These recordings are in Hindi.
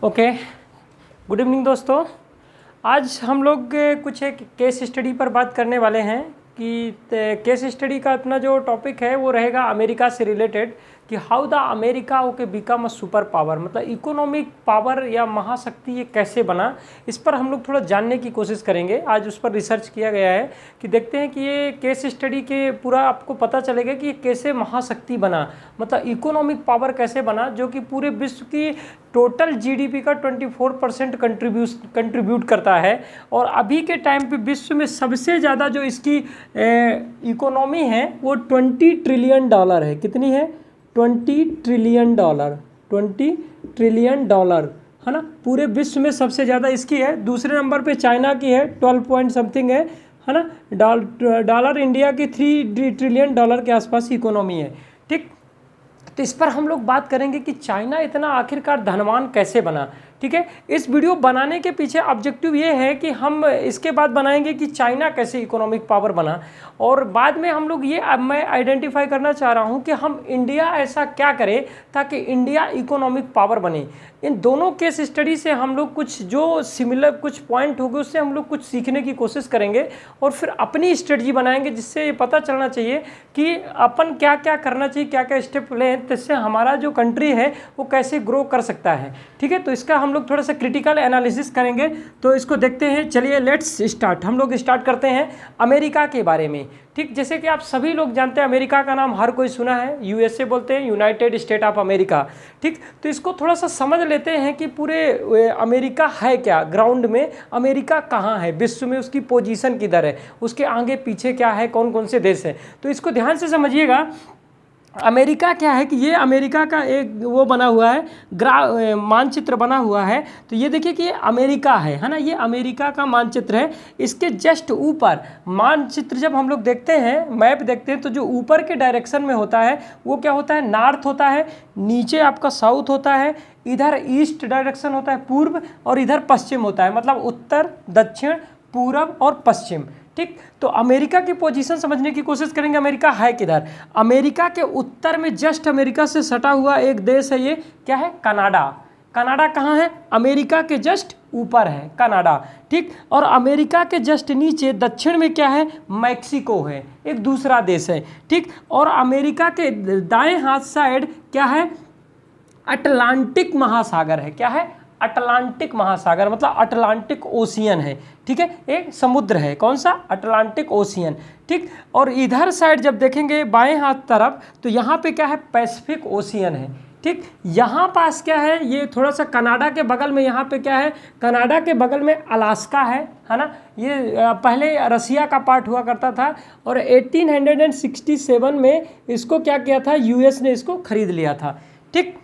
ओके, गुड इवनिंग दोस्तों। आज हम लोग कुछ एक केस स्टडी पर बात करने वाले हैं कि केस स्टडी का अपना जो टॉपिक है वो रहेगा अमेरिका से रिलेटेड कि how the America okay become a super power, मतलब इकोनॉमिक पावर या महाशक्ति ये कैसे बना। इस पर हम लोग थोड़ा जानने की कोशिश करेंगे। आज उस पर रिसर्च किया गया है कि देखते हैं कि ये केस स्टडी के पूरा आपको पता चलेगा कि ये कैसे महाशक्ति बना, मतलब इकोनॉमिक पावर कैसे बना जो कि पूरे विश्व की टोटल जीडीपी का 24% कंट्रीब्यूट करता है। और अभी के टाइम पे विश्व में सबसे ज़्यादा जो इसकी इकोनॉमी है वो $20 ट्रिलियन है। कितनी है? $20 ट्रिलियन, $20 ट्रिलियन है ना। पूरे विश्व में सबसे ज़्यादा इसकी है। दूसरे नंबर पे चाइना की है, 12 पॉइंट समथिंग है ना। डॉलर इंडिया की $3 ट्रिलियन के आसपास इकोनॉमी है। ठीक, तो इस पर हम लोग बात करेंगे कि चाइना इतना आखिरकार धनवान कैसे बना। ठीक है, इस वीडियो बनाने के पीछे ऑब्जेक्टिव ये है कि हम इसके बाद बनाएंगे कि चाइना कैसे इकोनॉमिक पावर बना, और बाद में हम लोग ये अब मैं आइडेंटिफाई करना चाह रहा हूँ कि हम इंडिया ऐसा क्या करें ताकि इंडिया इकोनॉमिक पावर बने। इन दोनों केस स्टडी से हम लोग कुछ जो सिमिलर कुछ पॉइंट होंगे उससे हम लोग कुछ सीखने की कोशिश करेंगे और फिर अपनी स्ट्रेटजी बनाएंगे, जिससे ये पता चलना चाहिए कि अपन क्या क्या करना चाहिए, क्या क्या स्टेप लें, जिससे हमारा जो कंट्री है वो कैसे ग्रो कर सकता है। ठीक है, तो इसका हम लोग थोड़ा सा क्रिटिकल एनालिसिस करेंगे। तो इसको देखते हैं, चलिए लेट्स स्टार्ट। हम लोग स्टार्ट करते हैं अमेरिका के बारे में। ठीक, जैसे कि आप सभी लोग जानते हैं अमेरिका का नाम हर कोई सुना है, यूएसए बोलते हैं, यूनाइटेड स्टेट ऑफ अमेरिका। ठीक, तो इसको थोड़ा सा समझ लेते हैं कि पूरे अमेरिका है क्या, ग्राउंड में अमेरिका कहाँ है, विश्व में उसकी पोजीशन किधर है, उसके आगे पीछे क्या है, कौन कौन से देश हैं। तो इसको ध्यान से समझिएगा। अमेरिका क्या है कि ये अमेरिका का एक वो बना हुआ है, मानचित्र बना हुआ है। तो ये देखिए कि ये अमेरिका है ना, ये अमेरिका का मानचित्र है। इसके जस्ट ऊपर मानचित्र जब हम लोग देखते हैं, मैप देखते हैं, तो जो ऊपर के डायरेक्शन में होता है वो क्या होता है, नॉर्थ होता है, नीचे आपका साउथ होता है, इधर ईस्ट डायरेक्शन होता है पूर्व, और इधर पश्चिम होता है, मतलब उत्तर, दक्षिण, पूरब और पश्चिम। ठीक, तो अमेरिका की पोजीशन समझने की कोशिश करेंगे। अमेरिका है किधर? अमेरिका के उत्तर में जस्ट अमेरिका से सटा हुआ एक देश है, ये क्या है? कनाडा। कनाडा कहाँ है? अमेरिका के जस्ट ऊपर है कनाडा। ठीक, और अमेरिका के जस्ट नीचे दक्षिण में क्या है? मैक्सिको है, एक दूसरा देश है। ठीक, और अमेरिका के दाएं हाथ साइड क्या है? अटलांटिक महासागर है। क्या है? अटलांटिक महासागर, मतलब अटलांटिक ओशियन है। ठीक है, एक समुद्र है, कौन सा? Atlantic ocean. ठीक, और इधर साइड जब देखेंगे बाएं हाथ तरफ तो यहाँ पे क्या है? पैसिफिक ओशियन है। ठीक, यहाँ पास क्या है? ये थोड़ा सा कनाडा के बगल में, यहाँ पे क्या है? कनाडा के बगल में अलास्का है ना। ये पहले रसिया का पार्ट हुआ करता था, और 1867 में इसको क्या किया था? यूएस ने इसको खरीद लिया था। ठीक,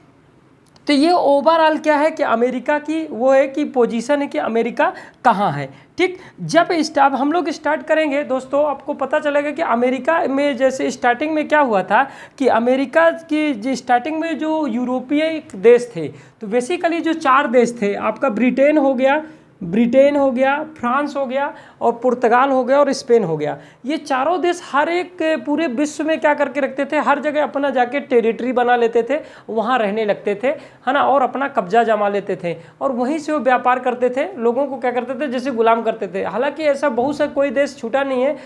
तो ये ओवरऑल क्या है कि अमेरिका की वो है कि पोजीशन है कि अमेरिका कहाँ है। ठीक, जब हम लोग स्टार्ट करेंगे दोस्तों, आपको पता चलेगा कि अमेरिका में जैसे स्टार्टिंग में क्या हुआ था कि अमेरिका की स्टार्टिंग में जो यूरोपीय देश थे, तो बेसिकली जो 4 देश थे आपका, ब्रिटेन हो गया, फ्रांस हो गया, और पुर्तगाल हो गया, और स्पेन हो गया। ये चारों देश हर एक पूरे विश्व में क्या करके रखते थे, हर जगह अपना जाके टेरिटरी बना लेते थे, वहाँ रहने लगते थे, है ना, और अपना कब्जा जमा लेते थे, और वहीं से वो व्यापार करते थे, लोगों को क्या करते थे, जैसे गुलाम करते थे। हालांकि ऐसा बहुत सा कोई देश छूटा नहीं है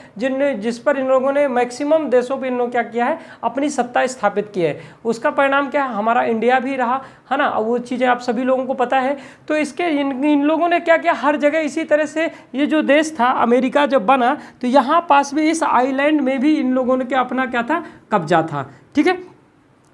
जिस पर इन लोगों ने, मैक्सिमम देशों पर इन लोगों क्या किया है, अपनी सत्ता स्थापित की है। उसका परिणाम क्या है? हमारा इंडिया भी रहा, है ना। वो चीज़ें आप सभी लोगों को पता है। तो इसके इन लोगों ने क्या किया, हर जगह इसी तरह से ये जो देश था अमेरिका जब बना, तो यहाँ पास भी इस आइलैंड में भी इन लोगों ने क्या अपना क्या था? कब्जा था। ठीक है,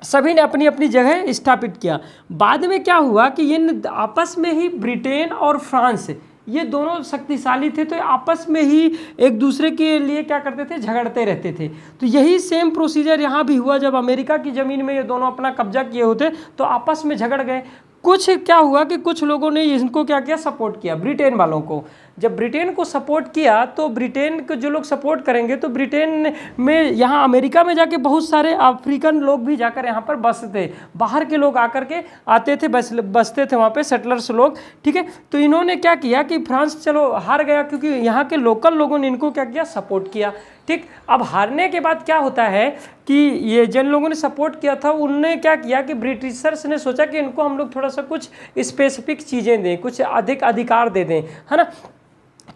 सभी ने अपनी अपनी जगह स्थापित किया। बाद में क्या हुआ कि इन आपस में ही ब्रिटेन और फ्रांस, ये दोनों शक्तिशाली थे, तो आपस में ही एक दूसरे के लिए क्या करते थे? झगड़ते रहते थे। तो यही सेम प्रोसीजर यहाँ भी हुआ। जब अमेरिका की ज़मीन में ये दोनों अपना कब्जा किए होते तो आपस में झगड़ गए। कुछ क्या हुआ कि कुछ लोगों ने इनको क्या किया? सपोर्ट किया, ब्रिटेन वालों को। जब ब्रिटेन को सपोर्ट किया तो ब्रिटेन को जो लोग सपोर्ट करेंगे तो ब्रिटेन में यहाँ अमेरिका में जाके बहुत सारे अफ्रीकन लोग भी जाकर यहाँ पर बसते, बाहर के लोग आकर के आते थे, बसते थे वहाँ पे सेटलर्स लोग, ठीक है। तो इन्होंने क्या किया कि फ्रांस चलो हार गया क्योंकि यहाँ के लोकल लोगों ने इनको क्या किया, सपोर्ट किया, ठीक। अब हारने के बाद क्या होता है कि ये जिन लोगों ने सपोर्ट किया था उनने क्या किया कि ब्रिटिशर्स ने सोचा कि इनको हम लोग थोड़ा सा कुछ स्पेसिफिक चीज़ें दें, कुछ अधिक अधिकार दे दें, है ना।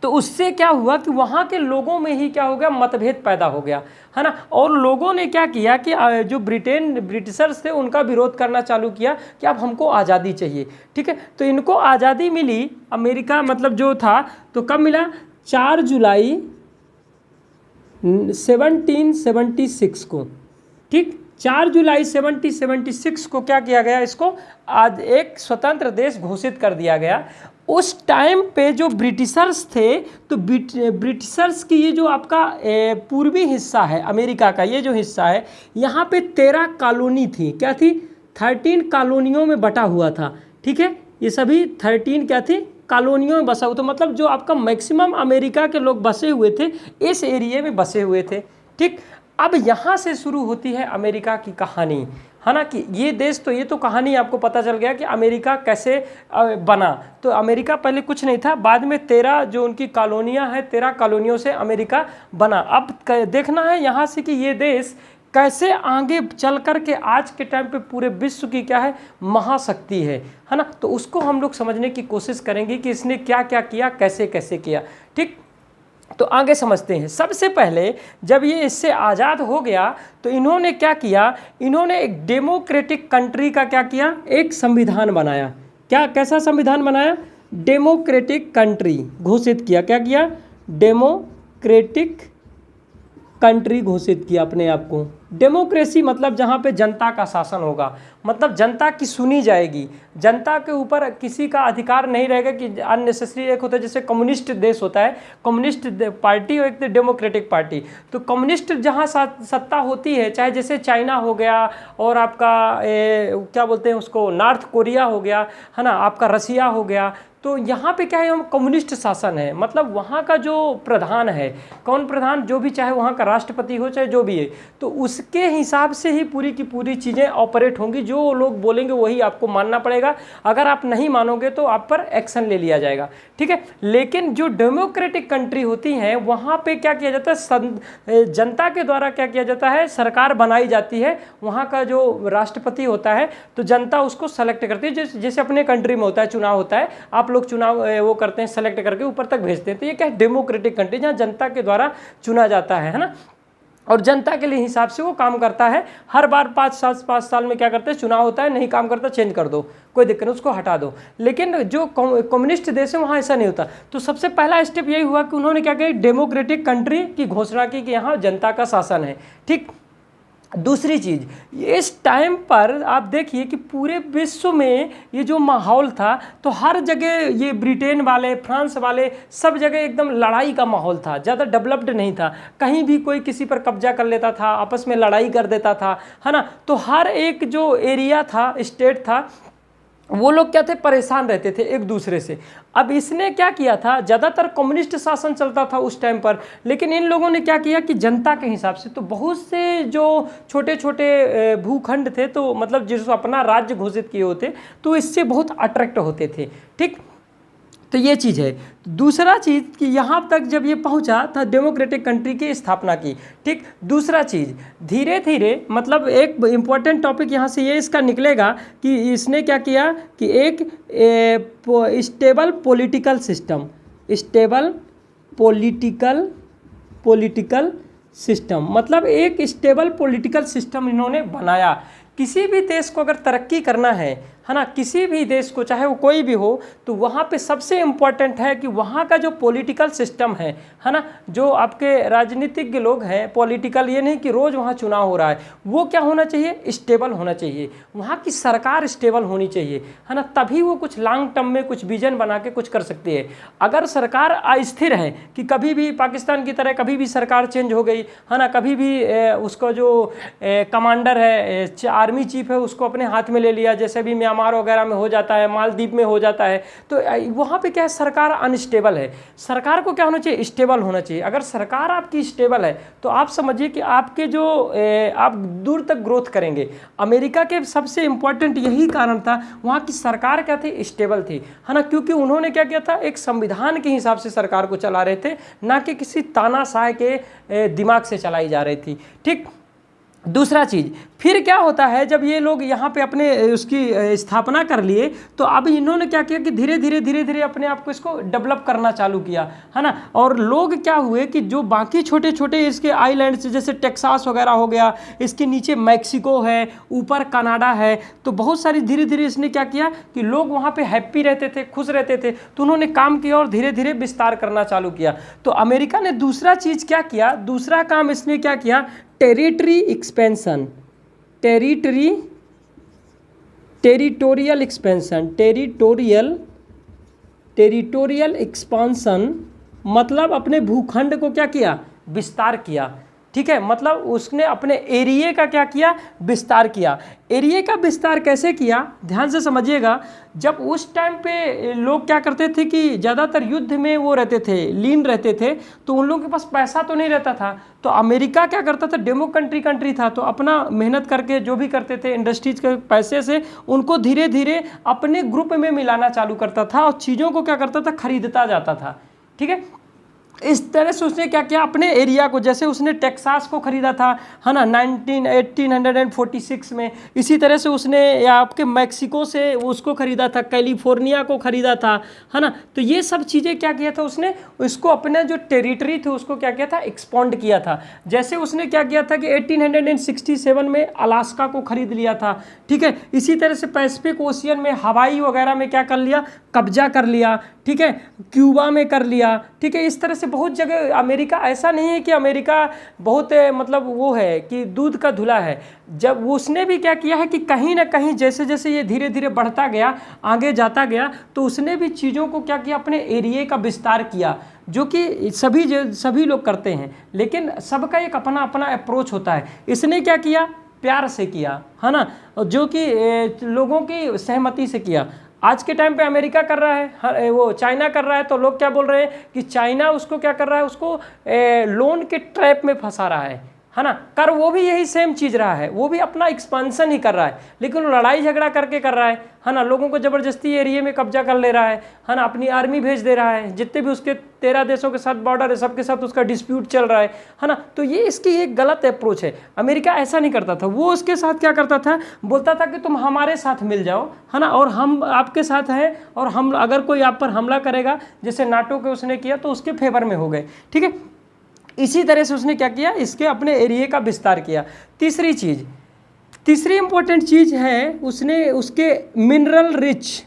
तो उससे क्या हुआ कि वहाँ के लोगों में ही क्या हो गया, मतभेद पैदा हो गया, है ना। और लोगों ने क्या किया कि जो ब्रिटिशर्स थे उनका विरोध करना चालू किया कि अब हमको आज़ादी चाहिए, ठीक है। तो इनको आज़ादी मिली अमेरिका मतलब जो था, तो कब मिला, 4 जुलाई 1776 को, ठीक। 4 जुलाई 1776 को क्या किया गया, इसको आज एक स्वतंत्र देश घोषित कर दिया गया। उस टाइम पे जो ब्रिटिशर्स थे, तो ब्रिटिशर्स की ये जो आपका पूर्वी हिस्सा है अमेरिका का, ये जो हिस्सा है, यहाँ पे 13 कॉलोनी थी, क्या थी, 13 कॉलोनियों में बटा हुआ था, ठीक है। ये सभी 13 क्या थी, कॉलोनियों में बसा हुआ था, मतलब जो आपका मैक्सिमम अमेरिका के लोग बसे हुए थे इस एरिया में बसे हुए थे, ठीक। अब यहाँ से शुरू होती है अमेरिका की कहानी, है ना, कि ये देश, तो ये तो कहानी आपको पता चल गया कि अमेरिका कैसे बना। तो अमेरिका पहले कुछ नहीं था, बाद में 13 जो उनकी कॉलोनियाँ हैं, 13 कॉलोनियों से अमेरिका बना। अब देखना है यहाँ से कि ये देश कैसे आगे चल कर के आज के टाइम पे पूरे विश्व की क्या है, महाशक्ति है ना। तो उसको हम लोग समझने की कोशिश करेंगे कि इसने क्या क्या किया, कैसे कैसे किया, ठीक। तो आगे समझते हैं। सबसे पहले जब ये इससे आज़ाद हो गया तो इन्होंने क्या किया, इन्होंने एक डेमोक्रेटिक कंट्री का क्या किया, एक संविधान बनाया। क्या, कैसा संविधान बनाया, डेमोक्रेटिक कंट्री घोषित किया। क्या किया, डेमोक्रेटिक कंट्री घोषित किया अपने आप को। डेमोक्रेसी मतलब जहाँ पे जनता का शासन होगा, मतलब जनता की सुनी जाएगी, जनता के ऊपर किसी का अधिकार नहीं रहेगा कि अननेसेसरी। एक होता है जैसे कम्युनिस्ट देश होता है, कम्युनिस्ट पार्टी और एक डेमोक्रेटिक पार्टी। तो कम्युनिस्ट जहाँ सत्ता होती है, चाहे जैसे चाइना हो गया और आपका क्या बोलते हैं उसको, नॉर्थ कोरिया हो गया, है ना, आपका रसिया हो गया, तो यहाँ पे क्या है, हम कम्युनिस्ट शासन है, मतलब वहाँ का जो प्रधान है, कौन प्रधान, जो भी, चाहे वहाँ का राष्ट्रपति हो चाहे जो भी है, तो उसके हिसाब से ही पूरी की पूरी चीज़ें ऑपरेट होंगी। जो लोग बोलेंगे वही आपको मानना पड़ेगा, अगर आप नहीं मानोगे तो आप पर एक्शन ले लिया जाएगा, ठीक है। लेकिन जो डेमोक्रेटिक कंट्री होती हैं वहाँ पे क्या किया जाता है, जनता के द्वारा क्या किया जाता है, सरकार बनाई जाती है। वहाँ का जो राष्ट्रपति होता है तो जनता उसको सेलेक्ट करती है, जैसे अपने कंट्री में होता है, चुनाव होता है, आप लोग चुनाव वो करते हैं, सेलेक्ट करके ऊपर तक भेजते हैं। तो ये क्या है, डेमोक्रेटिक कंट्री, जहाँ जनता के द्वारा चुना जाता है ना, और जनता के लिए हिसाब से वो काम करता है। हर बार 5 साल में क्या करते हैं, चुनाव होता है, नहीं काम करता चेंज कर दो, कोई दिक्कत नहीं, उसको हटा दो। लेकिन जो कम्युनिस्ट देश है वहाँ ऐसा नहीं होता। तो सबसे पहला स्टेप यही हुआ कि उन्होंने क्या किया, डेमोक्रेटिक कंट्री की घोषणा की कि यहाँ जनता का शासन है, ठीक। दूसरी चीज़, इस टाइम पर आप देखिए कि पूरे विश्व में ये जो माहौल था, तो हर जगह ये ब्रिटेन वाले, फ्रांस वाले, सब जगह एकदम लड़ाई का माहौल था, ज़्यादा डेवलप्ड नहीं था। कहीं भी कोई किसी पर कब्जा कर लेता था, आपस में लड़ाई कर देता था, है ना। तो हर एक जो एरिया था, स्टेट था, वो लोग क्या थे, परेशान रहते थे एक दूसरे से। अब इसने क्या किया था, ज़्यादातर कम्युनिस्ट शासन चलता था उस टाइम पर, लेकिन इन लोगों ने क्या किया कि जनता के हिसाब से, तो बहुत से जो छोटे छोटे भूखंड थे, तो मतलब जिसको अपना राज्य घोषित किए होते, तो इससे बहुत अट्रैक्ट होते थे, ठीक। तो ये चीज़ है। दूसरा चीज़ कि यहाँ तक जब ये पहुँचा था, डेमोक्रेटिक कंट्री की स्थापना की, ठीक। दूसरा चीज़, धीरे धीरे, मतलब एक इम्पॉर्टेंट टॉपिक यहाँ से ये इसका निकलेगा कि इसने क्या किया कि एक stable political system, stable political system, मतलब एक स्टेबल पॉलिटिकल सिस्टम इन्होंने बनाया। किसी भी देश को अगर तरक्की करना है ना, किसी भी देश को, चाहे वो कोई भी हो, तो वहाँ पे सबसे इम्पॉर्टेंट है कि वहाँ का जो पॉलिटिकल सिस्टम है ना, जो आपके राजनीतिज्ञ लोग हैं, पॉलिटिकल, ये नहीं कि रोज़ वहाँ चुनाव हो रहा है, वो क्या होना चाहिए, स्टेबल होना चाहिए। वहाँ की सरकार स्टेबल होनी चाहिए, है ना, तभी वो कुछ लॉन्ग टर्म में कुछ विजन बना के कुछ कर सकती है। अगर सरकार अस्थिर है कि कभी भी पाकिस्तान की तरह कभी भी सरकार चेंज हो गई, है ना, कभी भी उसका जो कमांडर है, आर्मी चीफ है, उसको अपने हाथ में ले लिया, जैसे भी म्यांमार म्यांमार वगैरह में हो जाता है, मालदीव में हो जाता है। तो वहाँ पे क्या है, सरकार अनस्टेबल है। सरकार को क्या होना चाहिए, स्टेबल होना चाहिए। अगर सरकार आपकी स्टेबल है तो आप समझिए कि आपके जो आप दूर तक ग्रोथ करेंगे। अमेरिका के सबसे इंपॉर्टेंट यही कारण था, वहाँ की सरकार क्या थी, स्टेबल थी, है ना, क्योंकि उन्होंने क्या किया था, एक संविधान के हिसाब से सरकार को चला रहे थे, ना कि किसी तानाशाह के दिमाग से चलाई जा रही थी। ठीक। दूसरा चीज़, फिर क्या होता है, जब ये लोग यहाँ पे अपने उसकी स्थापना कर लिए तो अब इन्होंने क्या किया कि धीरे धीरे अपने आप को इसको डेवलप करना चालू किया, है ना। और लोग क्या हुए कि जो बाकी छोटे छोटे इसके आइलैंड्स जैसे टेक्सास वगैरह हो गया, इसके नीचे मैक्सिको है, ऊपर कनाडा है, तो बहुत सारी धीरे धीरे इसने क्या किया कि लोग वहाँ पे हैप्पी रहते थे, खुश रहते थे, तो उन्होंने काम किया और धीरे धीरे विस्तार करना चालू किया। तो अमेरिका ने दूसरा चीज़ क्या किया, दूसरा काम इसने क्या किया, territory expansion, territorial expansion, territorial expansion, मतलब अपने भूखंड को क्या किया, विस्तार किया। ठीक है, मतलब उसने अपने एरिया का क्या किया, विस्तार किया। एरिया का विस्तार कैसे किया, ध्यान से समझिएगा। जब उस टाइम पे लोग क्या करते थे कि ज़्यादातर युद्ध में वो रहते थे, लीन रहते थे, तो उन लोगों के पास पैसा तो नहीं रहता था। तो अमेरिका क्या करता था, डेमो कंट्री था, तो अपना मेहनत करके जो भी करते थे इंडस्ट्रीज के पैसे से उनको धीरे धीरे अपने ग्रुप में मिलाना चालू करता था और चीज़ों को क्या करता था, खरीदता जाता था। ठीक है, इस तरह से उसने क्या किया, अपने एरिया को, जैसे उसने टेक्सास को खरीदा था, है ना, 1846 में। इसी तरह से उसने आपके मैक्सिको से उसको खरीदा था, कैलिफोर्निया को खरीदा था, है ना। तो ये सब चीज़ें क्या किया था उसने, उसको अपने जो टेरिटरी थे उसको क्या किया था, एक्सपॉन्ड किया था। जैसे उसने क्या किया था कि 1867 में अलास्का को खरीद लिया था। ठीक है, इसी तरह से पैसिफिक ओशियन में, हवाई वगैरह में क्या कर लिया, कब्जा कर लिया। ठीक है, क्यूबा में कर लिया। ठीक है, इस तरह से बहुत जगह अमेरिका, ऐसा नहीं है कि अमेरिका बहुत मतलब वो है कि दूध का धुला है। जब उसने भी क्या किया है कि कहीं ना कहीं जैसे जैसे ये धीरे धीरे बढ़ता गया, आगे जाता गया, तो उसने भी चीज़ों को क्या किया, अपने एरिया का विस्तार किया, जो कि सभी लोग करते हैं, लेकिन सबका एक अपना अपना अप्रोच होता है। इसने क्या किया, प्यार से किया, है ना, जो कि लोगों की सहमति से किया। आज के टाइम पे अमेरिका कर रहा है, वो चाइना कर रहा है, तो लोग क्या बोल रहे हैं कि चाइना उसको क्या कर रहा है, उसको लोन के ट्रैप में फंसा रहा है ना। कर वो भी यही सेम चीज़ रहा है, वो भी अपना एक्सपांसन ही कर रहा है, लेकिन वो लड़ाई झगड़ा करके कर रहा है ना, लोगों को ज़बरदस्ती एरिया में कब्जा कर ले रहा है ना, अपनी आर्मी भेज दे रहा है, जितने भी उसके 13 देशों के साथ बॉर्डर है सबके साथ उसका डिस्प्यूट चल रहा है ना। तो ये इसकी एक गलत अप्रोच है। अमेरिका ऐसा नहीं करता था, वो उसके साथ क्या करता था, बोलता था कि तुम हमारे साथ मिल जाओ, है ना, और हम आपके साथ हैं, और हम अगर कोई आप पर हमला करेगा, जैसे नाटो के उसने किया, तो उसके फेवर में हो गए। ठीक है, इसी तरह से उसने क्या किया, इसके अपने एरिया का विस्तार किया। तीसरी इंपॉर्टेंट चीज़ है, उसने उसके मिनरल रिच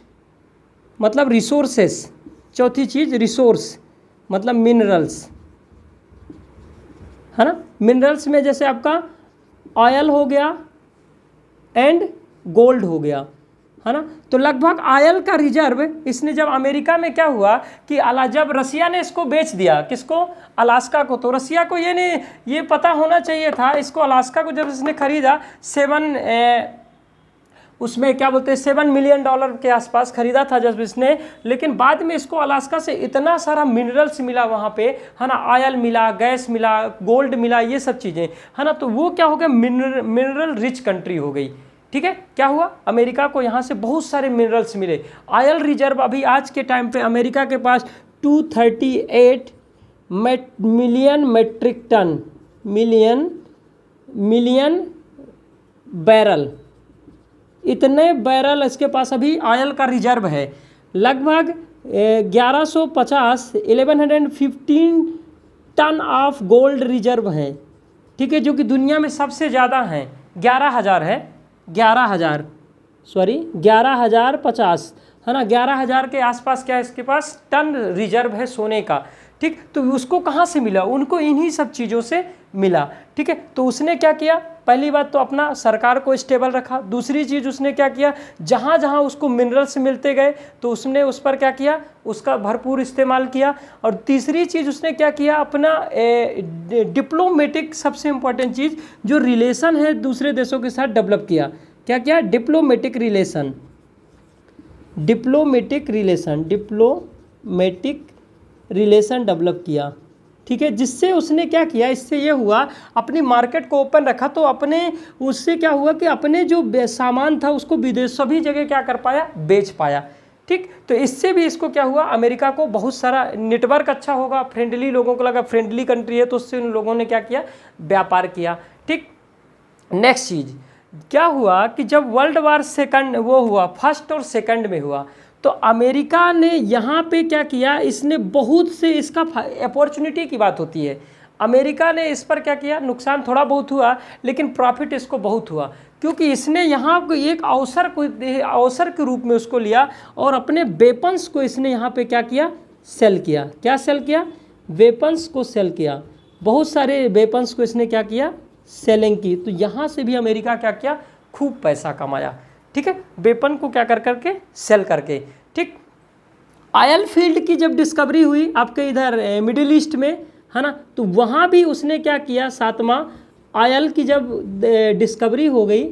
मतलब रिसोर्सेस। चौथी चीज़ रिसोर्स मतलब मिनरल्स, है ना। मिनरल्स में जैसे आपका ऑयल हो गया एंड गोल्ड हो गया, है ना। तो लगभग ऑयल का रिजर्व इसने, जब अमेरिका में क्या हुआ कि जब रसिया ने इसको बेच दिया, किसको, अलास्का को, तो रसिया को ये पता होना चाहिए था, इसको अलास्का को जब इसने खरीदा, उसमें क्या बोलते हैं $7 मिलियन के आसपास खरीदा था जब इसने, लेकिन बाद में इसको अलास्का से इतना सारा मिनरल्स मिला वहाँ पे, है ना, ऑयल मिला, गैस मिला, गोल्ड मिला, ये सब चीज़ें, है ना। तो वो क्या हो गया, मिनरल रिच कंट्री हो गई। ठीक है, क्या हुआ, अमेरिका को यहाँ से बहुत सारे मिनरल्स मिले। ऑयल रिजर्व अभी आज के टाइम पे अमेरिका के पास 238 million metric ton, million barrel, इतने बैरल इसके पास अभी ऑयल का रिजर्व है। लगभग 1115 टन ऑफ गोल्ड रिजर्व है। ठीक है, जो कि दुनिया में सबसे ज़्यादा हैं, 11,000 है, 11,050, है ना, 11,000 के आसपास क्या है इसके पास टन रिजर्व है सोने का। ठीक, तो उसको कहाँ से मिला, उनको इन्हीं सब चीज़ों से मिला। ठीक है, तो उसने क्या किया, पहली बात तो अपना सरकार को स्टेबल रखा। दूसरी चीज़ उसने क्या किया, जहाँ जहाँ उसको मिनरल्स मिलते गए तो उसने उस पर क्या किया, उसका भरपूर इस्तेमाल किया। और तीसरी चीज़ उसने क्या किया, अपना डिप्लोमेटिक, सबसे इम्पॉर्टेंट चीज़ जो रिलेशन है दूसरे देशों के साथ डेवलप किया। क्या किया, diplomatic relation, diplomatic relation develop किया, ठीक है, जिससे उसने क्या किया, इससे ये हुआ अपनी मार्केट को ओपन रखा, तो अपने उससे क्या हुआ कि अपने जो सामान था उसको विदेश सभी जगह क्या कर पाया, बेच पाया, ठीक। तो इससे भी इसको क्या हुआ, अमेरिका को बहुत सारा नेटवर्क अच्छा होगा, फ्रेंडली, लोगों को लगा फ्रेंडली कंट्री है, तो उससे उन लोगों ने क्या किया, व्यापार किया, ठीक। नेक्स्ट चीज़ क्या हुआ कि जब वर्ल्ड वार सेकंड वो हुआ, फर्स्ट और सेकंड में हुआ, तो अमेरिका ने यहाँ पे क्या किया, इसने बहुत से, इसका अपॉर्चुनिटी की बात होती है, अमेरिका ने इस पर क्या किया, नुकसान थोड़ा बहुत हुआ लेकिन प्रॉफिट इसको बहुत हुआ, क्योंकि इसने यहाँ को एक अवसर के रूप में उसको लिया और अपने वेपन्स को इसने यहाँ पे क्या किया, सेल किया। क्या सेल किया, वेपन्स को सेल किया, बहुत सारे वेपन्स को इसने क्या किया, सेलिंग की। तो यहाँ से भी अमेरिका क्या किया, खूब पैसा कमाया, ठीक है, वेपन को क्या कर करके, सेल करके, ठीक। ऑयल फील्ड की जब डिस्कवरी हुई आपके इधर मिडिल ईस्ट में, है ना, तो वहाँ भी उसने क्या किया, सातवां ऑयल की जब डिस्कवरी हो गई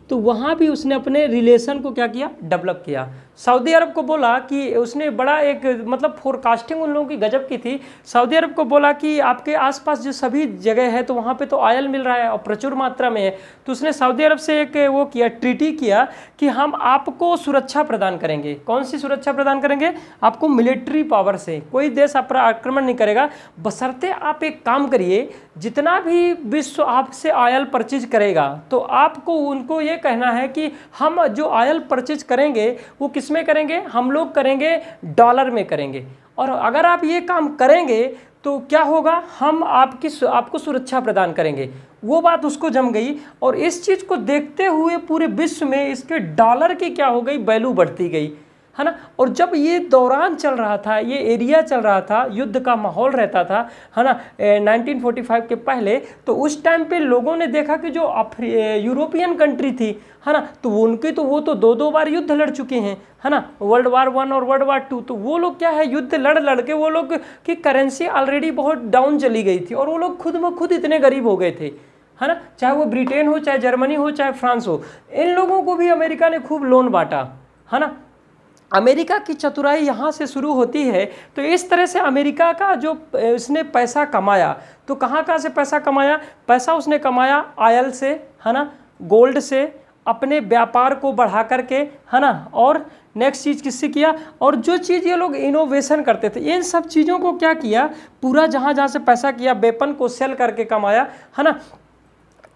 तो वहाँ भी उसने अपने रिलेशन को क्या किया, डेवलप किया। सऊदी अरब को बोला कि उसने बड़ा एक मतलब फोरकास्टिंग उन लोगों की गजब की थी, सऊदी अरब को बोला कि आपके आसपास जो सभी जगह है तो वहाँ पे तो ऑयल मिल रहा है और प्रचुर मात्रा में है, तो उसने सऊदी अरब से एक वो किया, ट्रीटी किया कि हम आपको सुरक्षा प्रदान करेंगे। कौन सी सुरक्षा प्रदान करेंगे, आपको मिलिट्री पावर से, कोई देश आप पर आक्रमण नहीं करेगा, बशर्ते आप एक काम करिए, जितना भी विश्व आपसे ऑयल परचेज करेगा तो आपको उनको ये कहना है कि हम जो ऑयल परचेज करेंगे वो किस में करेंगे, हम लोग करेंगे डॉलर में करेंगे, और अगर आप ये काम करेंगे तो क्या होगा, हम आपको सुरक्षा प्रदान करेंगे। वो बात उसको जम गई और इस चीज़ को देखते हुए पूरे विश्व में इसके डॉलर की क्या हो गई, वैल्यू बढ़ती गई, है ना। और जब ये दौरान चल रहा था, ये एरिया चल रहा था, युद्ध का माहौल रहता था, है ना, 1945 के पहले, तो उस टाइम पे लोगों ने देखा कि जो यूरोपियन कंट्री थी, है ना, तो उनके तो वो तो दो बार युद्ध लड़ चुके हैं, है ना, वर्ल्ड वार 1 और वर्ल्ड वार 2, तो वो लोग क्या है, युद्ध लड़ के वो लोग की करेंसी ऑलरेडी बहुत डाउन चली गई थी और वो लोग खुद ब खुद इतने गरीब हो गए थे, है ना, चाहे वो ब्रिटेन हो, चाहे जर्मनी हो, चाहे फ्रांस हो, इन लोगों को भी अमेरिका ने खूब लोन बांटा, है ना। अमेरिका की चतुराई यहाँ से शुरू होती है। तो इस तरह से अमेरिका का जो उसने पैसा कमाया, तो कहाँ से पैसा कमाया, पैसा उसने कमाया ऑयल से, है ना, गोल्ड से, अपने व्यापार को बढ़ा करके, है ना, और नेक्स्ट चीज़ किससे किया, और जो चीज़ ये लोग इनोवेशन करते थे, इन सब चीज़ों को क्या किया, पूरा जहाँ से पैसा किया, वेपन को सेल करके कमाया, है ना,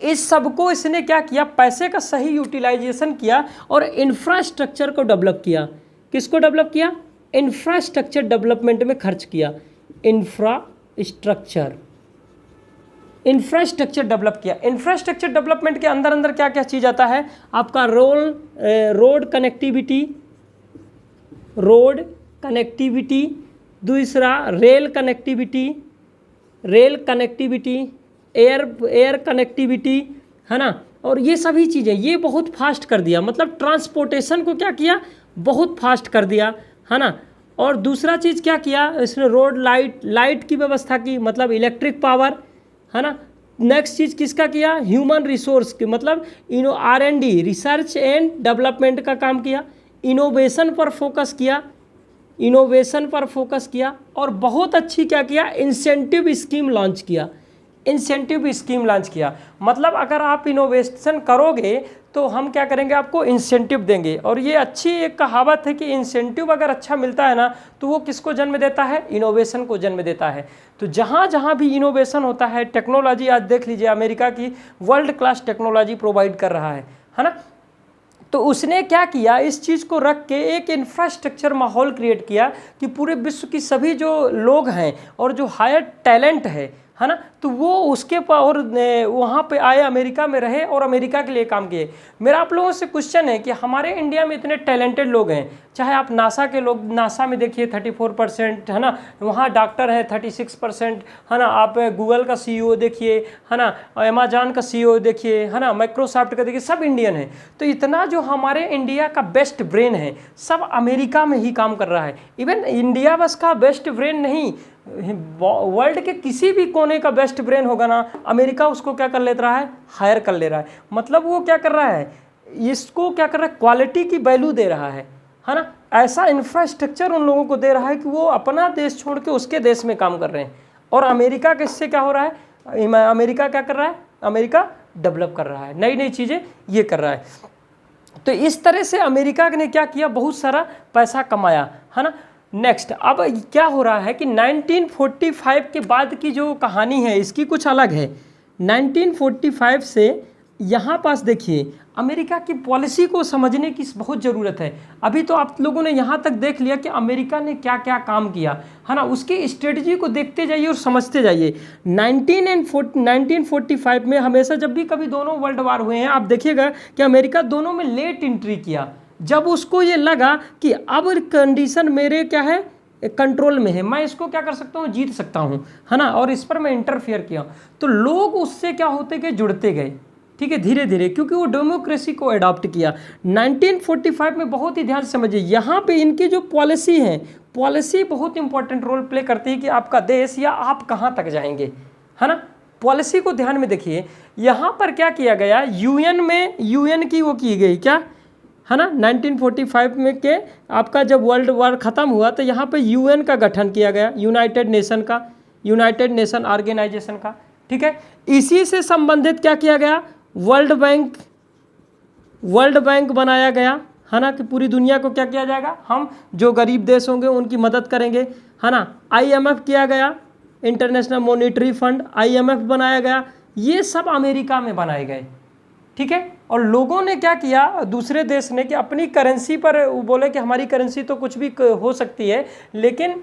इस सब को इसने क्या किया, पैसे का सही यूटिलाइजेशन किया और इंफ्रास्ट्रक्चर को डेवलप किया। किसको डेवलप किया, इंफ्रास्ट्रक्चर डेवलपमेंट में खर्च किया, इंफ्रास्ट्रक्चर डेवलप किया। इंफ्रास्ट्रक्चर डेवलपमेंट के अंदर क्या क्या चीज़ आता है, आपका रोड कनेक्टिविटी, दूसरा रेल कनेक्टिविटी, एयर कनेक्टिविटी, है ना, और ये सभी चीज़ें ये बहुत फास्ट कर दिया, मतलब ट्रांसपोर्टेशन को क्या किया, बहुत फास्ट कर दिया, है ना। और दूसरा चीज़ क्या किया, इसने रोड लाइट की व्यवस्था की, मतलब इलेक्ट्रिक पावर, है ना। नेक्स्ट चीज़ किसका किया, ह्यूमन रिसोर्स की, मतलब R&D, रिसर्च एंड डेवलपमेंट का काम किया, इनोवेशन पर फोकस किया और बहुत अच्छी क्या किया, इंसेंटिव स्कीम लॉन्च किया। मतलब अगर आप इनोवेशन करोगे तो हम क्या करेंगे, आपको इंसेंटिव देंगे, और ये अच्छी एक कहावत है कि इंसेंटिव अगर अच्छा मिलता है ना तो वो किसको जन्म देता है, इनोवेशन को जन्म देता है। तो जहाँ जहाँ भी इनोवेशन होता है, टेक्नोलॉजी आज देख लीजिए, अमेरिका की वर्ल्ड क्लास टेक्नोलॉजी प्रोवाइड कर रहा है ना। तो उसने क्या किया, इस चीज़ को रख के एक इंफ्रास्ट्रक्चर माहौल क्रिएट किया कि पूरे विश्व की सभी जो लोग हैं और जो हायर टैलेंट है ना, तो वो उसके और वहाँ पे आए, अमेरिका में रहे और अमेरिका के लिए काम किए। मेरा आप लोगों से क्वेश्चन है कि हमारे इंडिया में इतने टैलेंटेड लोग हैं, चाहे आप नासा के लोग, नासा में देखिए 34%, है ना, वहाँ डॉक्टर है 36%, है ना, आप गूगल का CEO देखिए, है ना, अमेजॉन का CEO देखिए, है ना, माइक्रोसॉफ्ट का देखिए, सब इंडियन है। तो इतना जो हमारे इंडिया का बेस्ट ब्रेन है सब अमेरिका में ही काम कर रहा है। इवन इंडिया बस का बेस्ट ब्रेन नहीं, वर्ल्ड के किसी भी कोने का बेस्ट ब्रेन होगा ना, अमेरिका उसको क्या कर ले रहा है, हायर कर ले रहा है। मतलब वो क्या कर रहा है, इसको क्या कर रहा है, क्वालिटी की वैल्यू दे रहा है। है ना। ऐसा इंफ्रास्ट्रक्चर उन लोगों को दे रहा है कि वो अपना देश छोड़ के उसके देश में काम कर रहे हैं। और अमेरिका के इससे क्या हो रहा है, अमेरिका क्या कर रहा है, अमेरिका डेवलप कर रहा है, नई नई चीज़ें ये कर रहा है। तो इस तरह से अमेरिका ने क्या किया, बहुत सारा पैसा कमाया, है ना। नेक्स्ट अब क्या हो रहा है कि 1945 के बाद की जो कहानी है इसकी कुछ अलग है। 1945 से यहाँ पास देखिए, अमेरिका की पॉलिसी को समझने की बहुत ज़रूरत है। अभी तो आप लोगों ने यहाँ तक देख लिया कि अमेरिका ने क्या क्या काम किया, है ना। उसकी स्ट्रेटजी को देखते जाइए और समझते जाइए। 1945 में हमेशा जब भी कभी दोनों वर्ल्ड वार हुए हैं, आप देखिएगा कि अमेरिका दोनों में लेट एंट्री किया। जब उसको ये लगा कि अब कंडीशन मेरे क्या है, कंट्रोल में है, मैं इसको क्या कर सकता हूँ, जीत सकता हूँ, है ना, और इस पर मैं इंटरफेयर किया, तो लोग उससे क्या होते गए, जुड़ते गए, ठीक है, धीरे धीरे, क्योंकि वो डेमोक्रेसी को अडॉप्ट किया। 1945 में बहुत ही ध्यान से समझिए, यहाँ पे इनकी जो पॉलिसी है, पॉलिसी बहुत इंपॉर्टेंट रोल प्ले करती है कि आपका देश या आप कहाँ तक जाएंगे, है ना। पॉलिसी को ध्यान में देखिए, यहाँ पर क्या किया गया, यूएन में, यूएन की वो की गई क्या, है ना। 1945 में के आपका जब वर्ल्ड वार ख़त्म हुआ तो यहाँ पे यूएन का गठन किया गया, यूनाइटेड नेशन का, यूनाइटेड नेशन ऑर्गेनाइजेशन का, ठीक है। इसी से संबंधित क्या किया गया, वर्ल्ड बैंक बनाया गया, है ना, कि पूरी दुनिया को क्या किया जाएगा, हम जो गरीब देश होंगे उनकी मदद करेंगे, है ना। आईएमएफ किया गया, इंटरनेशनल मॉनेटरी फंड, आईएमएफ बनाया गया, ये सब अमेरिका में बनाए गए, ठीक है। और लोगों ने क्या किया, दूसरे देश ने, कि अपनी करेंसी पर बोले कि हमारी करेंसी तो कुछ भी हो सकती है, लेकिन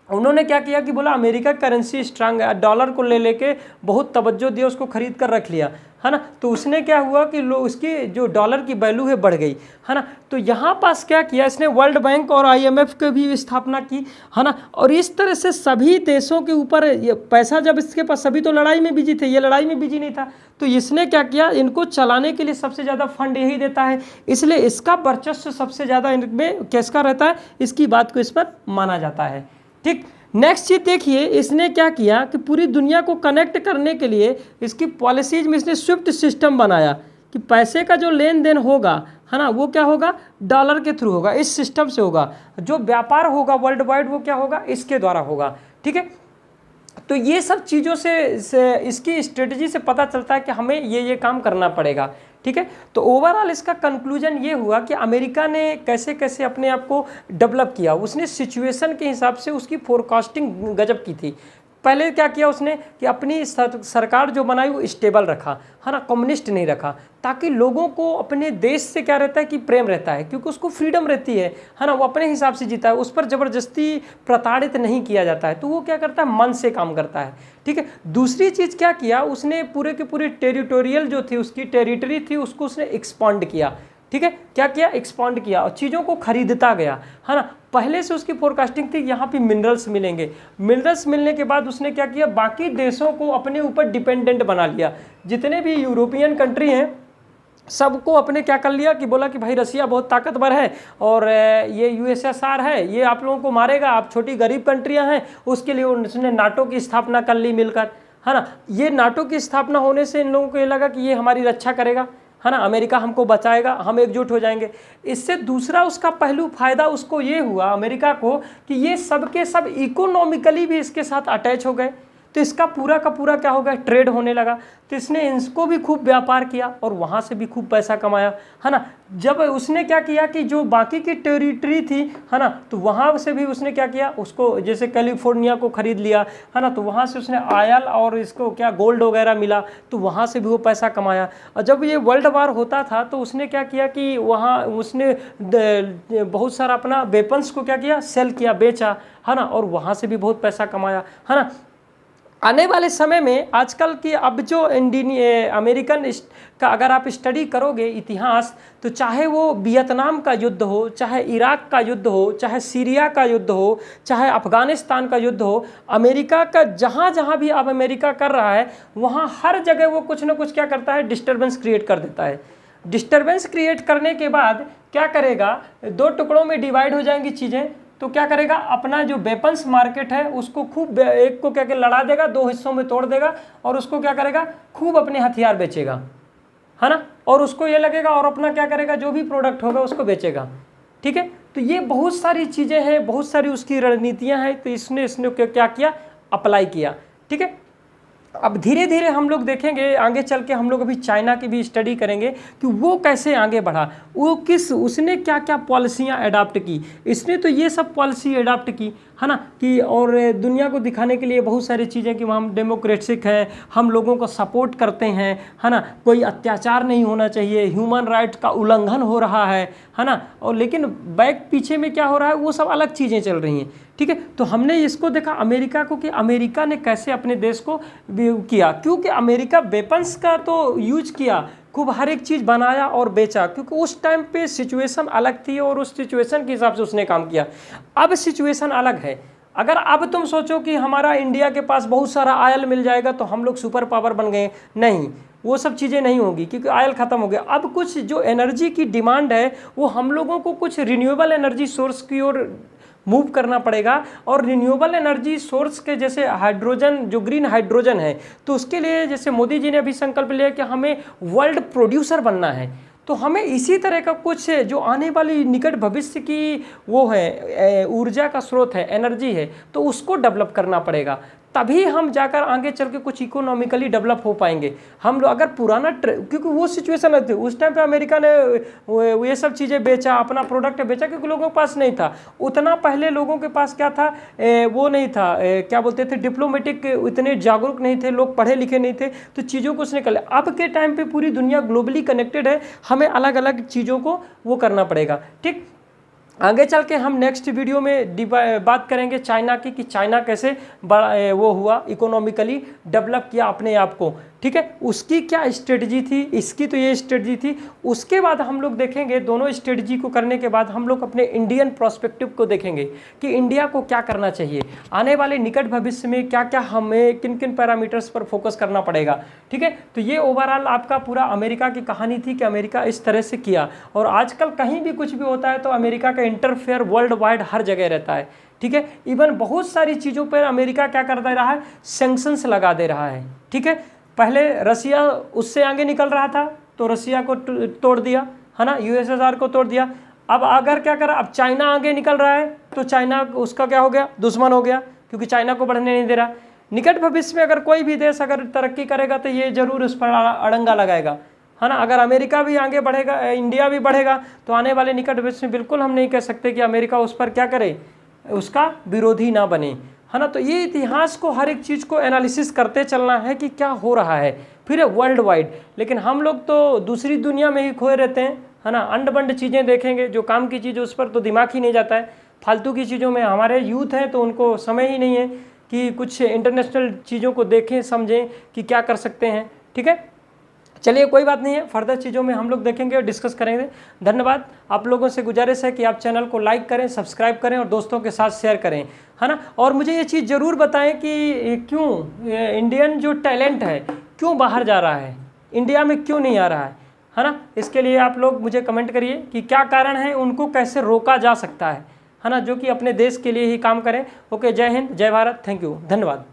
उन्होंने क्या किया कि बोला अमेरिका करेंसी स्ट्रांग है, डॉलर को ले लेके बहुत तवज्जो दिया, उसको खरीद कर रख लिया, है ना। तो उसने क्या हुआ कि लोग, उसकी जो डॉलर की वैल्यू है बढ़ गई, है ना। तो यहाँ पास क्या किया इसने, वर्ल्ड बैंक और आईएमएफ की भी स्थापना की, है ना। और इस तरह से सभी देशों के ऊपर ये पैसा, जब इसके पास, सभी तो लड़ाई में बिजी थे, ये लड़ाई में बिजी नहीं था, तो इसने क्या किया, इनको चलाने के लिए सबसे ज़्यादा फंड यही देता है, इसलिए इसका वर्चस्व सबसे ज़्यादा इनमें किसका रहता है, इसकी बात को इस पर माना जाता है, ठीक। नेक्स्ट चीज देखिए, इसने क्या किया कि पूरी दुनिया को कनेक्ट करने के लिए इसकी पॉलिसीज में इसने स्विफ्ट सिस्टम बनाया कि पैसे का जो लेन देन होगा, है ना, वो क्या होगा, डॉलर के थ्रू होगा, इस सिस्टम से होगा। जो व्यापार होगा वर्ल्ड वाइड वो क्या होगा, इसके द्वारा होगा, ठीक है। तो ये सब चीज़ों से इसकी स्ट्रेटजी से पता चलता है कि हमें ये काम करना पड़ेगा, ठीक है। तो ओवरऑल इसका कंक्लूजन ये हुआ कि अमेरिका ने कैसे कैसे अपने आप को डेवलप किया, उसने सिचुएशन के हिसाब से उसकी फोरकास्टिंग गजब की थी। पहले क्या किया उसने कि अपनी सरकार जो बनाई वो स्टेबल रखा, है ना, कम्युनिस्ट नहीं रखा, ताकि लोगों को अपने देश से क्या रहता है कि प्रेम रहता है, क्योंकि उसको फ्रीडम रहती है ना, वो अपने हिसाब से जीता है, उस पर ज़बरदस्ती प्रताड़ित नहीं किया जाता है, तो वो क्या करता है, मन से काम करता है, ठीक है। दूसरी चीज़ क्या किया उसने, पूरे के पूरे टेरिटोरियल जो थी, उसकी टेरिटरी थी, उसको उसने एक्सपांड किया, ठीक है। क्या किया, एक्सपांड किया, और चीज़ों को खरीदता गया, है ना। पहले से उसकी फोरकास्टिंग थी यहाँ पे मिनरल्स मिलेंगे, मिनरल्स मिलने के बाद उसने क्या किया, बाकी देशों को अपने ऊपर डिपेंडेंट बना लिया। जितने भी यूरोपियन कंट्री हैं सबको अपने क्या कर लिया कि बोला कि भाई रसिया बहुत ताकतवर है और ये यूएसएसआर है, ये आप लोगों को मारेगा, आप छोटी गरीब कंट्रियां हैं, उसके लिए उसने नाटो की स्थापना कर ली मिलकर, है ना। ये नाटो की स्थापना होने से इन लोगों को ये लगा कि ये हमारी रक्षा करेगा, है ना, अमेरिका हमको बचाएगा, हम एकजुट हो जाएंगे। इससे दूसरा उसका पहलू फायदा उसको ये हुआ अमेरिका को कि ये सब के सब इकोनॉमिकली भी इसके साथ अटैच हो गए, तो इसका पूरा का पूरा क्या हो गया, ट्रेड होने लगा, तो इसने इनको भी खूब व्यापार किया और वहाँ से भी खूब पैसा कमाया, है ना। जब उसने क्या किया कि जो बाकी की टेरिटरी थी, है ना, तो वहाँ से भी उसने क्या किया, उसको जैसे कैलिफोर्निया को खरीद लिया, है ना, तो वहाँ से उसने आयल और इसको क्या गोल्ड वगैरह मिला, तो वहाँ से भी वो पैसा कमाया। और जब ये वर्ल्ड वार होता था तो उसने क्या किया कि वहाँ उसने बहुत सारा अपना वेपन्स को क्या किया, सेल किया, बेचा, है ना, और वहाँ से भी बहुत पैसा कमाया, है ना। आने वाले समय में आजकल की अब जो अमेरिकन का अगर आप स्टडी करोगे इतिहास, तो चाहे वो वियतनाम का युद्ध हो, चाहे इराक का युद्ध हो, चाहे सीरिया का युद्ध हो, चाहे अफगानिस्तान का युद्ध हो, अमेरिका का जहाँ जहाँ भी अब अमेरिका कर रहा है वहाँ हर जगह वो कुछ ना कुछ क्या करता है, डिस्टर्बेंस क्रिएट कर देता है। डिस्टर्बेंस क्रिएट करने के बाद क्या करेगा, दो टुकड़ों में डिवाइड हो जाएंगी चीज़ें, तो क्या करेगा, अपना जो वेपन्स मार्केट है उसको खूब, एक को क्या क्या लड़ा देगा, दो हिस्सों में तोड़ देगा, और उसको क्या करेगा, खूब अपने हथियार बेचेगा, है ना, और उसको ये लगेगा और अपना क्या करेगा, जो भी प्रोडक्ट होगा उसको बेचेगा। ठीक है। तो ये बहुत सारी चीज़ें हैं, बहुत सारी उसकी रणनीतियाँ हैं, तो इसने क्या किया, अप्लाई किया। ठीक है। अब धीरे धीरे हम लोग देखेंगे आगे चल के, हम लोग अभी चाइना की भी स्टडी करेंगे कि वो कैसे आगे बढ़ा, वो उसने क्या क्या पॉलिसियाँ अडाप्ट की। इसने तो ये सब पॉलिसी अडाप्ट की, है ना, कि और दुनिया को दिखाने के लिए बहुत सारी चीज़ें कि हम डेमोक्रेटिक हैं, हम लोगों को सपोर्ट करते हैं, है ना, कोई अत्याचार नहीं होना चाहिए, ह्यूमन राइट का उल्लंघन हो रहा है ना, और लेकिन बैक पीछे में क्या हो रहा है, वो सब अलग चीज़ें चल रही हैं। ठीक है। तो हमने इसको देखा अमेरिका को कि अमेरिका ने कैसे अपने देश को किया, क्योंकि अमेरिका वेपन्स का तो यूज किया, खूब हर एक चीज़ बनाया और बेचा, क्योंकि उस टाइम पे सिचुएशन अलग थी और उस सिचुएशन के हिसाब से उसने काम किया। अब सिचुएशन अलग है। अगर अब तुम सोचो कि हमारा इंडिया के पास बहुत सारा ऑयल मिल जाएगा तो हम लोग सुपर पावर बन गए, नहीं, वो सब चीज़ें नहीं होगी, क्योंकि ऑयल ख़त्म हो गया। अब कुछ जो एनर्जी की डिमांड है वो हम लोगों को कुछ रिन्यूएबल एनर्जी सोर्स की ओर मूव करना पड़ेगा, और रिन्यूएबल एनर्जी सोर्स के जैसे हाइड्रोजन, जो ग्रीन हाइड्रोजन है, तो उसके लिए जैसे मोदी जी ने अभी संकल्प लिया कि हमें वर्ल्ड प्रोड्यूसर बनना है, तो हमें इसी तरह का कुछ जो आने वाली निकट भविष्य की वो है ऊर्जा का स्रोत है, एनर्जी है, तो उसको डेवलप करना पड़ेगा, तभी हम जाकर आगे चल के कुछ इकोनॉमिकली डेवलप हो पाएंगे। हम लोग अगर पुराना क्योंकि वो सिचुएशन रहती है उस टाइम पे, अमेरिका ने ये सब चीज़ें बेचा, अपना प्रोडक्ट बेचा, क्योंकि लोगों के पास नहीं था उतना। पहले लोगों के पास क्या था, वो नहीं था, क्या बोलते थे, डिप्लोमेटिक इतने जागरूक नहीं थे, लोग पढ़े लिखे नहीं थे, तो चीज़ों को उसने कर लिया। अब के टाइम पर पूरी दुनिया ग्लोबली कनेक्टेड है, हमें अलग अलग चीज़ों को वो करना पड़ेगा। ठीक, आगे चल के हम नेक्स्ट वीडियो में बात करेंगे चाइना की, कि चाइना कैसे वो हुआ, इकोनॉमिकली डेवलप किया अपने आप को। ठीक है, उसकी क्या स्ट्रेटजी थी, इसकी तो ये स्ट्रेटजी थी। उसके बाद हम लोग देखेंगे, दोनों स्ट्रेटजी को करने के बाद हम लोग अपने इंडियन प्रोस्पेक्टिव को देखेंगे कि इंडिया को क्या करना चाहिए, आने वाले निकट भविष्य में क्या क्या हमें किन किन पैरामीटर्स पर फोकस करना पड़ेगा। ठीक है, तो ये ओवरऑल आपका पूरा अमेरिका की कहानी थी कि अमेरिका इस तरह से किया, और आजकल कहीं भी कुछ भी होता है तो अमेरिका का इंटरफेयर वर्ल्ड वाइड हर जगह रहता है। ठीक है, इवन बहुत सारी चीज़ों पर अमेरिका क्या कर दे रहा है, सैंक्शंस लगा दे रहा है। ठीक है, पहले रसिया उससे आगे निकल रहा था तो रसिया को तोड़ दिया, है ना, यूएसएसआर को तोड़ दिया। अब अगर क्या करा, अब चाइना आगे निकल रहा है तो चाइना उसका क्या हो गया, दुश्मन हो गया, क्योंकि चाइना को बढ़ने नहीं दे रहा। निकट भविष्य में अगर कोई भी देश अगर तरक्की करेगा तो ये जरूर उस पर अड़ंगा लगाएगा, है ना। अगर अमेरिका भी आगे बढ़ेगा, इंडिया भी बढ़ेगा, तो आने वाले निकट भविष्य में बिल्कुल हम नहीं कह सकते कि अमेरिका उस पर क्या करे, उसका विरोधी ना बने, है ना। तो ये इतिहास को, हर एक चीज़ को एनालिसिस करते चलना है कि क्या हो रहा है, फिर वर्ल्ड वाइड। लेकिन हम लोग तो दूसरी दुनिया में ही खोए रहते हैं, है ना, अंड बंड चीज़ें देखेंगे, जो काम की चीज़ उस पर तो दिमाग ही नहीं जाता है। फालतू की चीज़ों में हमारे यूथ हैं तो उनको समय ही नहीं है कि कुछ इंटरनेशनल चीज़ों को देखें, समझें कि क्या कर सकते हैं। ठीक है, चलिए कोई बात नहीं है, फर्दर चीज़ों में हम लोग देखेंगे और डिस्कस करेंगे। धन्यवाद। आप लोगों से गुजारिश है कि आप चैनल को लाइक करें, सब्सक्राइब करें और दोस्तों के साथ शेयर करें, है ना। और मुझे ये चीज़ ज़रूर बताएं कि क्यों इंडियन जो टैलेंट है क्यों बाहर जा रहा है, इंडिया में क्यों नहीं आ रहा है ना। इसके लिए आप लोग मुझे कमेंट करिए कि क्या कारण है, उनको कैसे रोका जा सकता है ना, जो कि अपने देश के लिए ही काम करें। ओके, जय हिंद, जय भारत, थैंक यू, धन्यवाद।